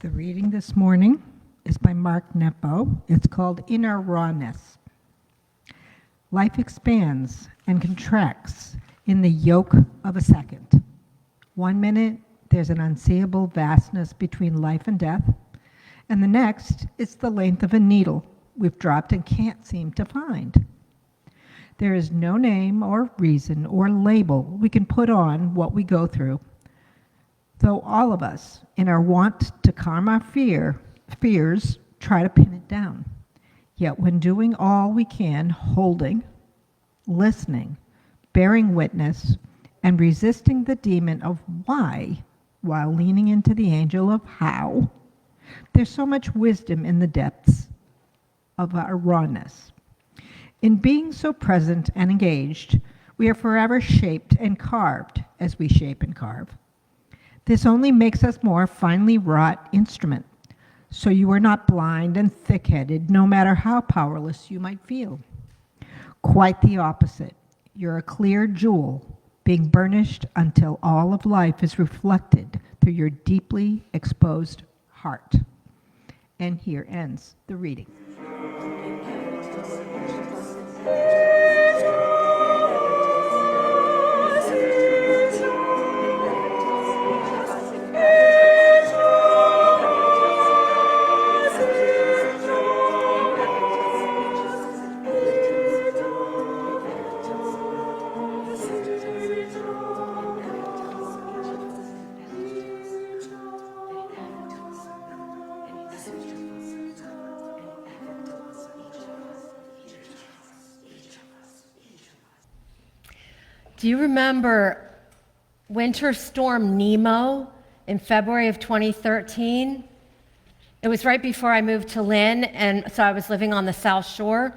The reading this morning is by Mark Nepo. It's called Inner Rawness. Life expands and contracts in the yoke of a second. 1 minute, there's an unseeable vastness between life and death, and the next, it's the length of a needle we've dropped and can't seem to find. There is no name or reason or label we can put on what we go through, though all of us, in our want to calm our fears, try to pin it down. Yet when doing all we can, holding, listening, bearing witness, and resisting the demon of why, while leaning into the angel of how, there's so much wisdom in the depths of our rawness. In being so present and engaged, we are forever shaped and carved as we shape and carve. This only makes us more finely wrought instrument, so you are not blind and thick-headed, no matter how powerless you might feel. Quite the opposite. You're a clear jewel, being burnished until all of life is reflected through your deeply exposed heart. And here ends the reading. Do you remember Winter Storm Nemo in February of 2013? It was right before I moved to Lynn, and so I was living on the South Shore.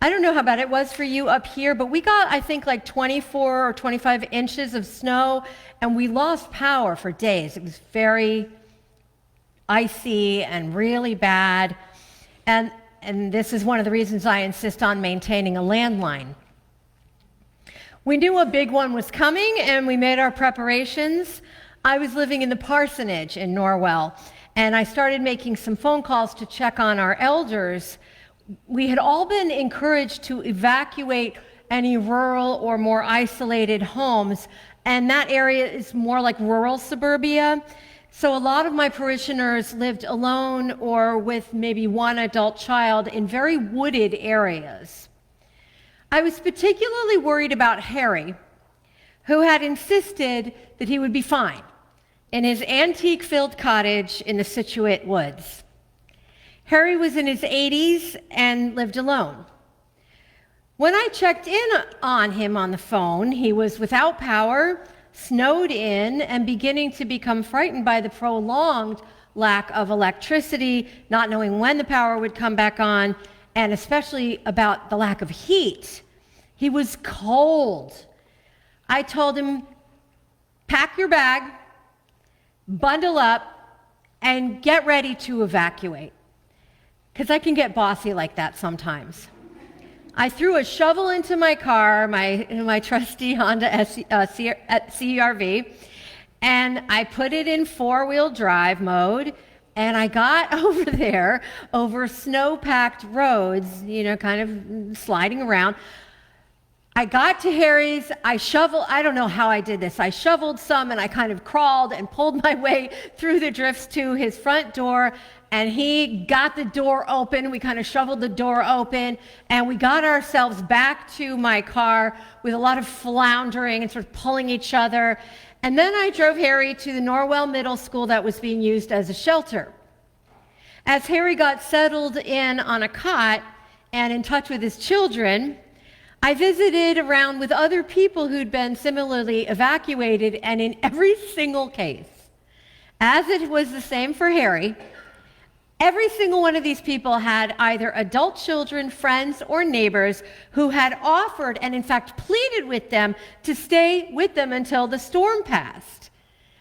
I don't know how bad it was for you up here, but we got, I think, like 24 or 25 inches of snow, and we lost power for days. It was very icy and really bad, and this is one of the reasons I insist on maintaining a landline. We knew a big one was coming, and we made our preparations. I was living in the parsonage in Norwell, and I started making some phone calls to check on our elders. We had all been encouraged to evacuate any rural or more isolated homes, and that area is more like rural suburbia. So a lot of my parishioners lived alone or with maybe one adult child in very wooded areas. I was particularly worried about Harry, who had insisted that he would be fine in his antique-filled cottage in the Scituate Woods. Harry was in his 80s and lived alone. When I checked in on him on the phone, he was without power, snowed in, and beginning to become frightened by the prolonged lack of electricity, not knowing when the power would come back on, and especially about the lack of heat. He was cold. I told him, pack your bag, bundle up, and get ready to evacuate. Because I can get bossy like that sometimes. I threw a shovel into my car, my trusty Honda CR-V, and I put it in four-wheel drive mode, and I got over there over snow-packed roads, kind of sliding around. I got to Harry's, I don't know how I did this. I shoveled some and I kind of crawled and pulled my way through the drifts to his front door, and he got the door open. We kind of shoveled the door open, and we got ourselves back to my car with a lot of floundering and sort of pulling each other. And then I drove Harry to the Norwell Middle School that was being used as a shelter. As Harry got settled in on a cot and in touch with his children, I visited around with other people who'd been similarly evacuated, and in every single case, as it was the same for Harry, every single one of these people had either adult children, friends, or neighbors who had offered and in fact pleaded with them to stay with them until the storm passed.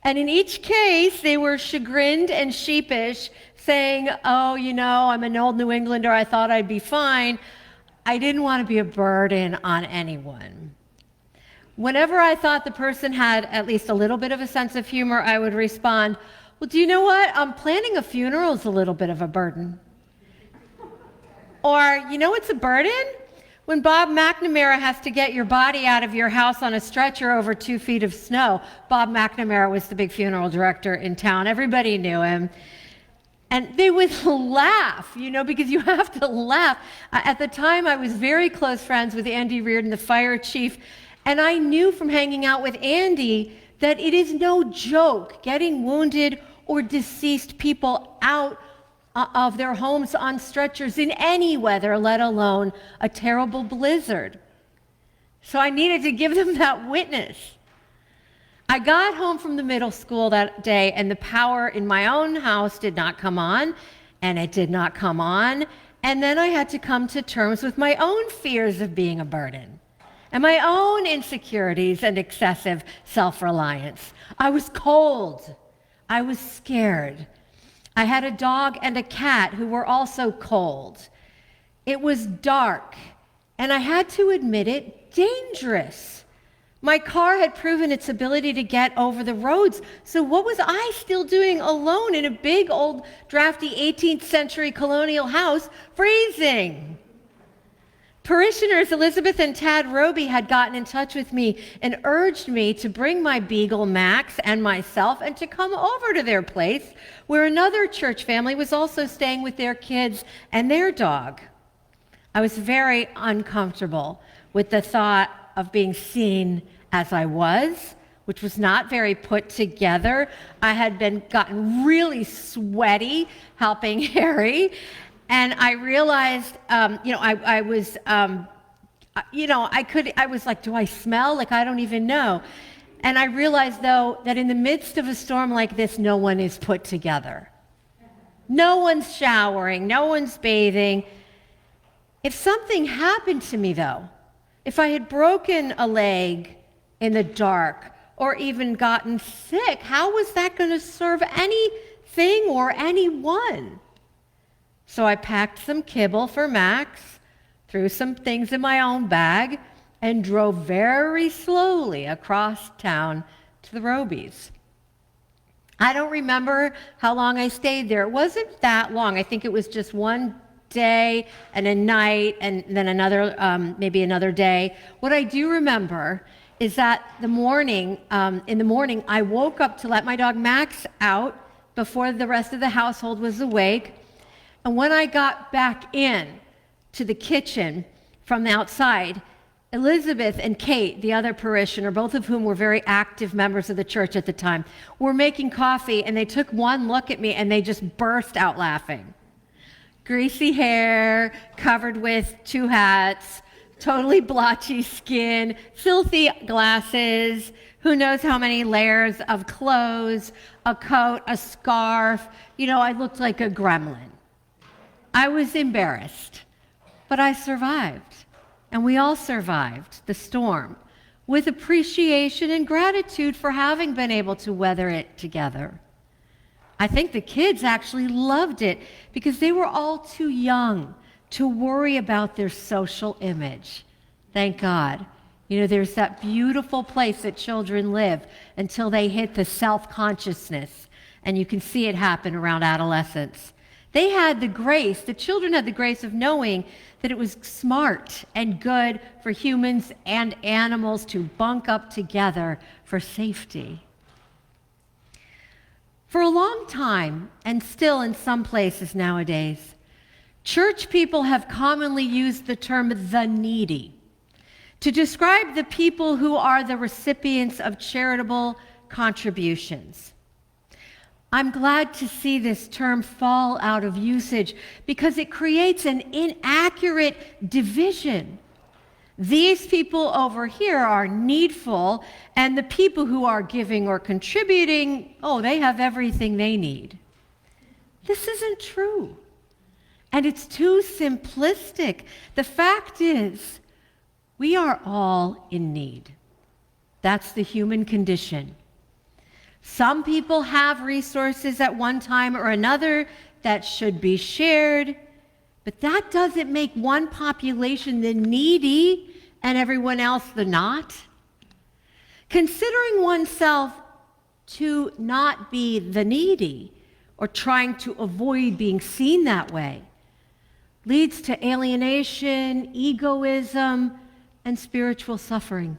And in each case, they were chagrined and sheepish, saying, oh, I'm an old New Englander, I thought I'd be fine. I didn't want to be a burden on anyone. Whenever I thought the person had at least a little bit of a sense of humor, I would respond, well, do you know what? Planning a funeral is a little bit of a burden. Or, you know what's a burden? When Bob McNamara has to get your body out of your house on a stretcher over 2 feet of snow. Bob McNamara was the big funeral director in town. Everybody knew him. And they would laugh, because you have to laugh. At the time, I was very close friends with Andy Reardon, the fire chief, and I knew from hanging out with Andy that it is no joke getting wounded or deceased people out of their homes on stretchers in any weather, let alone a terrible blizzard. So I needed to give them that witness. I got home from the middle school that day, and the power in my own house did not come on, and it did not come on. And then I had to come to terms with my own fears of being a burden and my own insecurities and excessive self-reliance. I was cold. I was scared. I had a dog and a cat who were also cold. It was dark, and I had to admit it, dangerous. My car had proven its ability to get over the roads, so what was I still doing alone in a big, old, drafty 18th century colonial house, freezing? Parishioners Elizabeth and Tad Roby had gotten in touch with me and urged me to bring my beagle Max and myself and to come over to their place where another church family was also staying with their kids and their dog. I was very uncomfortable with the thought of being seen as I was, which was not very put together. I had gotten really sweaty helping Harry. And I realized, I was like, do I smell? Like, I don't even know. And I realized, though, that in the midst of a storm like this, no one is put together. No one's showering, no one's bathing. If something happened to me, though, if I had broken a leg in the dark or even gotten sick, how was that going to serve anything or anyone? So I packed some kibble for Max, threw some things in my own bag, and drove very slowly across town to the Robys. I don't remember how long I stayed there. It wasn't that long. I think it was just one day and a night and then maybe another day. What I do remember is that in the morning, I woke up to let my dog Max out before the rest of the household was awake. And when I got back in to the kitchen from the outside, Elizabeth and Kate, the other parishioner, both of whom were very active members of the church at the time, were making coffee, and they took one look at me and they just burst out laughing. Greasy hair, covered with 2 hats, totally blotchy skin, filthy glasses, who knows how many layers of clothes, a coat, a scarf. I looked like a gremlin. I was embarrassed, but I survived, and we all survived the storm with appreciation and gratitude for having been able to weather it together. I think the kids actually loved it because they were all too young to worry about their social image. Thank God. There's that beautiful place that children live until they hit the self-consciousness, and you can see it happen around adolescence. The children had the grace of knowing that it was smart and good for humans and animals to bunk up together for safety. For a long time, and still in some places nowadays, church people have commonly used the term the needy to describe the people who are the recipients of charitable contributions. I'm glad to see this term fall out of usage because it creates an inaccurate division. These people over here are needful, and the people who are giving or contributing, they have everything they need. This isn't true, and it's too simplistic. The fact is, we are all in need. That's the human condition. Some people have resources at one time or another that should be shared, but that doesn't make one population the needy and everyone else the not. Considering oneself to not be the needy or trying to avoid being seen that way leads to alienation, egoism, and spiritual suffering.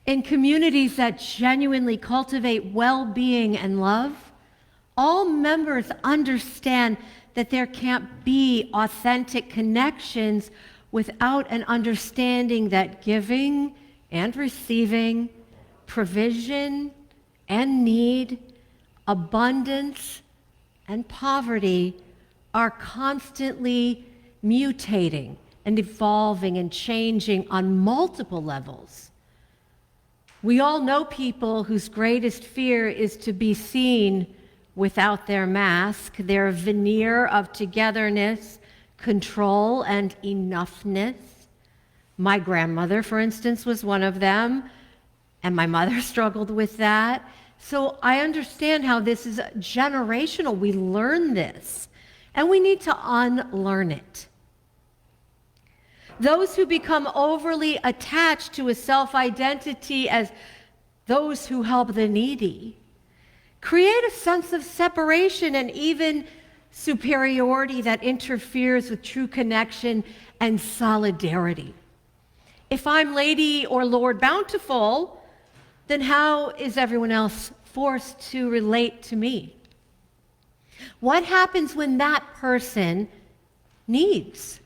In communities that genuinely cultivate well-being and love, all members understand that there can't be authentic connections without an understanding that giving and receiving, provision and need, abundance and poverty are constantly mutating and evolving and changing on multiple levels. We all know people whose greatest fear is to be seen without their mask, their veneer of togetherness, control, and enoughness. My grandmother, for instance, was one of them, and my mother struggled with that. So I understand how this is generational. We learn this, and we need to unlearn it. Those who become overly attached to a self-identity as those who help the needy create a sense of separation and even superiority that interferes with true connection and solidarity. If I'm Lady or Lord Bountiful, then how is everyone else forced to relate to me? What happens when that person needs?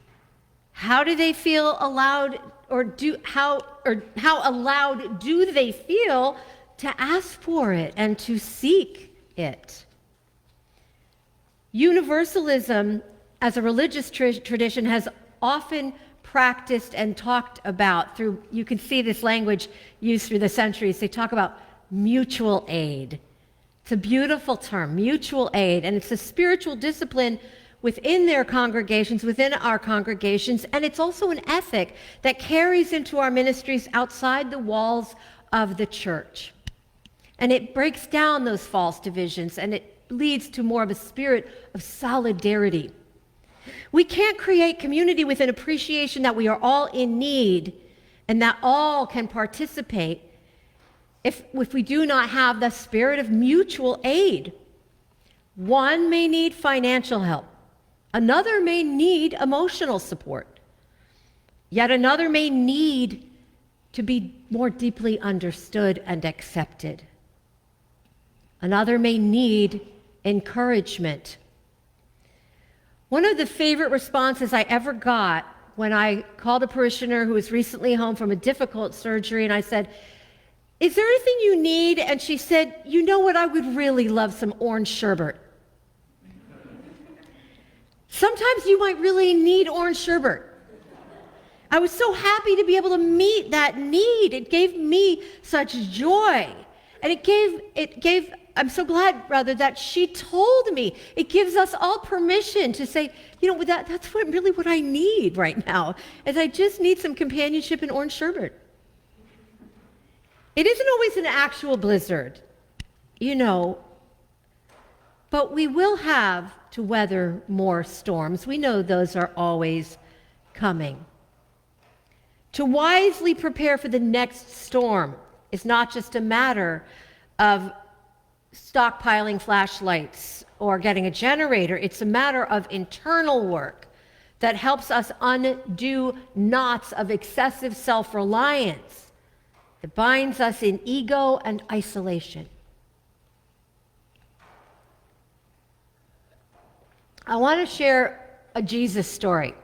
How do they feel allowed, how allowed do they feel to ask for it and to seek it? Universalism as a religious tradition has often practiced and talked about through, you can see this language used through the centuries. They talk about mutual aid. It's a beautiful term, mutual aid, and it's a spiritual discipline within their congregations, within our congregations, and it's also an ethic that carries into our ministries outside the walls of the church. And it breaks down those false divisions, and it leads to more of a spirit of solidarity. We can't create community with an appreciation that we are all in need and that all can participate if we do not have the spirit of mutual aid. One may need financial help. Another may need emotional support. Yet another may need to be more deeply understood and accepted. Another may need encouragement. One of the favorite responses I ever got when I called a parishioner who was recently home from a difficult surgery, and I said, "Is there anything you need?" And she said, "You know what, I would really love some orange sherbet." Sometimes you might really need orange sherbet. I was so happy to be able to meet that need. It gave me such joy. And I'm so glad, rather, that she told me. It gives us all permission to say, you know, that's really what I need right now, is I just need some companionship and orange sherbet. It isn't always an actual blizzard, you know, but we will have to weather more storms. We know those are always coming. To wisely prepare for the next storm is not just a matter of stockpiling flashlights or getting a generator. It's a matter of internal work that helps us undo knots of excessive self-reliance that binds us in ego and isolation. I want to share a Jesus story.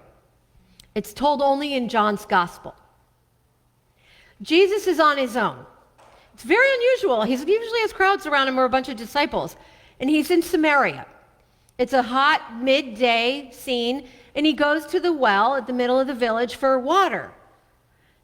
It's told only in John's Gospel. Jesus is on his own. It's very unusual. He usually has crowds around him or a bunch of disciples, and he's in Samaria. It's a hot midday scene, and he goes to the well at the middle of the village for water.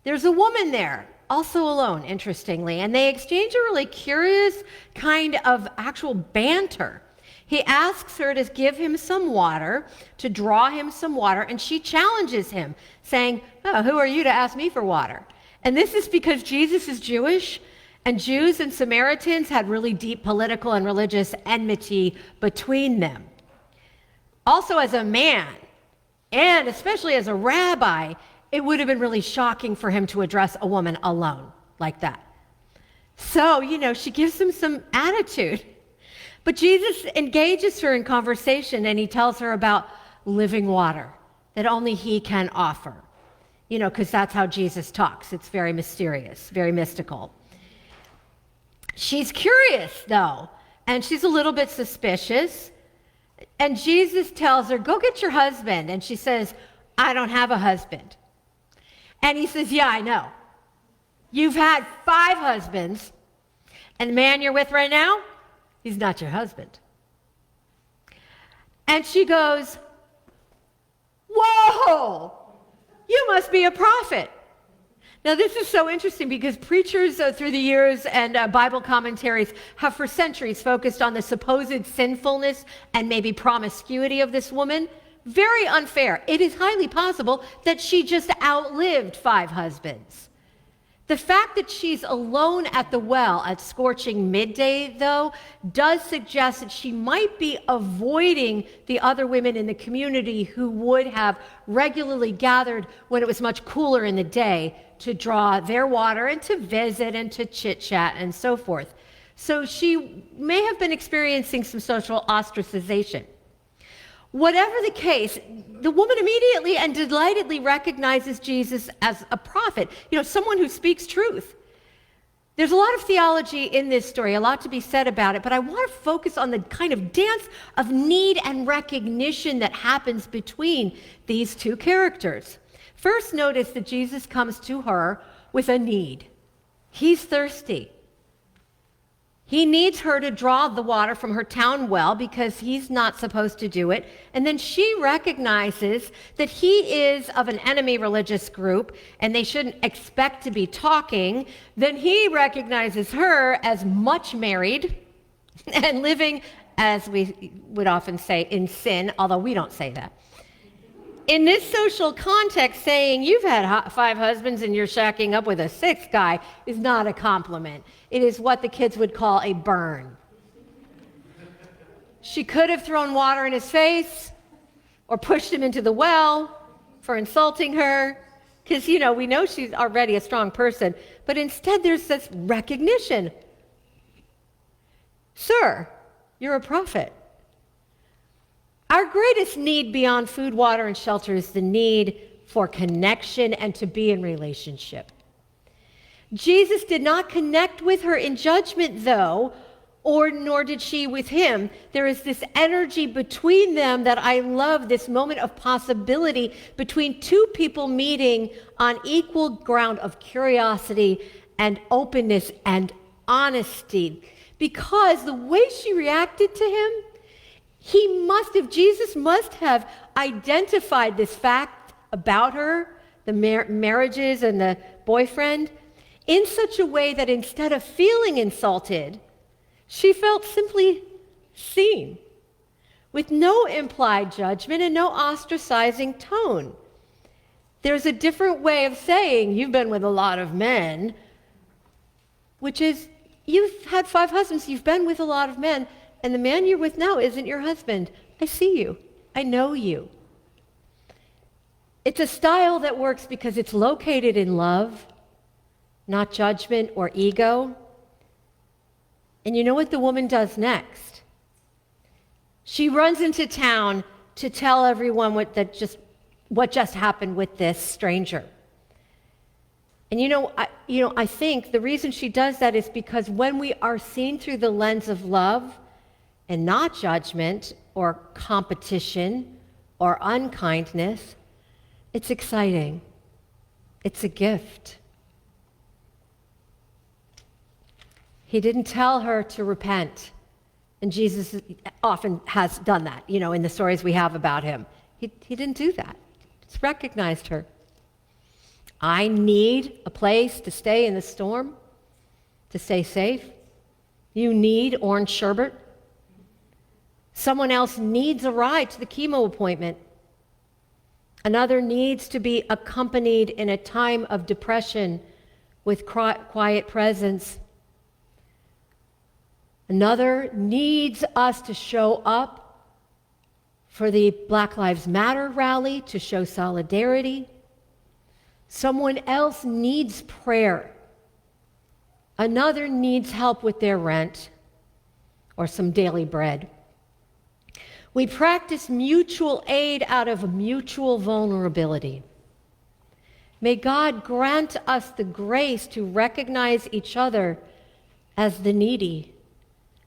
There's a woman there, also alone, interestingly, and they exchange a really curious kind of actual banter. He asks her to give him some water, to draw him some water, and she challenges him, saying, "Oh, who are you to ask me for water?" And this is because Jesus is Jewish, and Jews and Samaritans had really deep political and religious enmity between them. Also, as a man, and especially as a rabbi, it would have been really shocking for him to address a woman alone like that. So, she gives him some attitude. But Jesus engages her in conversation and he tells her about living water that only he can offer. Because that's how Jesus talks. It's very mysterious, very mystical. She's curious, though, and she's a little bit suspicious. And Jesus tells her, go get your husband. And she says, I don't have a husband. And he says, yeah, I know. You've had 5 husbands, and the man you're with right now, he's not your husband. And she goes, whoa, you must be a prophet. Now, this is so interesting because preachers through the years and Bible commentaries have for centuries focused on the supposed sinfulness and maybe promiscuity of this woman. Very unfair. It is highly possible that she just outlived 5 husbands. The fact that she's alone at the well at scorching midday, though, does suggest that she might be avoiding the other women in the community who would have regularly gathered when it was much cooler in the day to draw their water and to visit and to chit-chat and so forth. So she may have been experiencing some social ostracization. Whatever the case, the woman immediately and delightedly recognizes Jesus as a prophet, someone who speaks truth. There's a lot of theology in this story, a lot to be said about it, but I want to focus on the kind of dance of need and recognition that happens between these 2 characters. First, notice that Jesus comes to her with a need. He's thirsty. He needs her to draw the water from her town well because he's not supposed to do it. And then she recognizes that he is of an enemy religious group and they shouldn't expect to be talking. Then he recognizes her as much married and living, as we would often say, in sin, although we don't say that. In this social context, saying you've had 5 husbands and you're shacking up with a 6th guy is not a compliment. It is what the kids would call a burn. She could have thrown water in his face or pushed him into the well for insulting her, because, we know she's already a strong person. But instead, there's this recognition. Sir, you're a prophet. Our greatest need beyond food, water, and shelter is the need for connection and to be in relationship. Jesus did not connect with her in judgment, though, nor did she with him. There is this energy between them that I love, this moment of possibility between 2 people meeting on equal ground of curiosity and openness and honesty. Because the way she reacted to him, Jesus must have identified this fact about her, the marriages and the boyfriend, in such a way that instead of feeling insulted, she felt simply seen, with no implied judgment and no ostracizing tone. There's a different way of saying, you've been with a lot of men, which is, you've had 5 husbands, you've been with a lot of men, and the man you're with now isn't your husband. I see you. I know you. It's a style that works because it's located in love, not judgment or ego. And you know what the woman does next? She runs into town to tell everyone what just happened with this stranger. And I think the reason she does that is because when we are seen through the lens of love and not judgment or competition or unkindness, it's exciting. It's a gift. He didn't tell her to repent. And Jesus often has done that, in the stories we have about him. He didn't do that. He just recognized her. I need a place to stay in the storm, to stay safe. You need orange sherbet. Someone else needs a ride to the chemo appointment. Another needs to be accompanied in a time of depression with quiet presence. Another needs us to show up for the Black Lives Matter rally to show solidarity. Someone else needs prayer Another needs help with their rent or some daily bread. We practice mutual aid out of mutual vulnerability. May God grant us the grace to recognize each other as the needy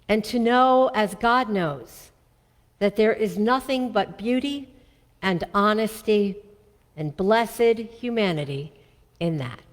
and to know, as God knows, that there is nothing but beauty and honesty and blessed humanity in that.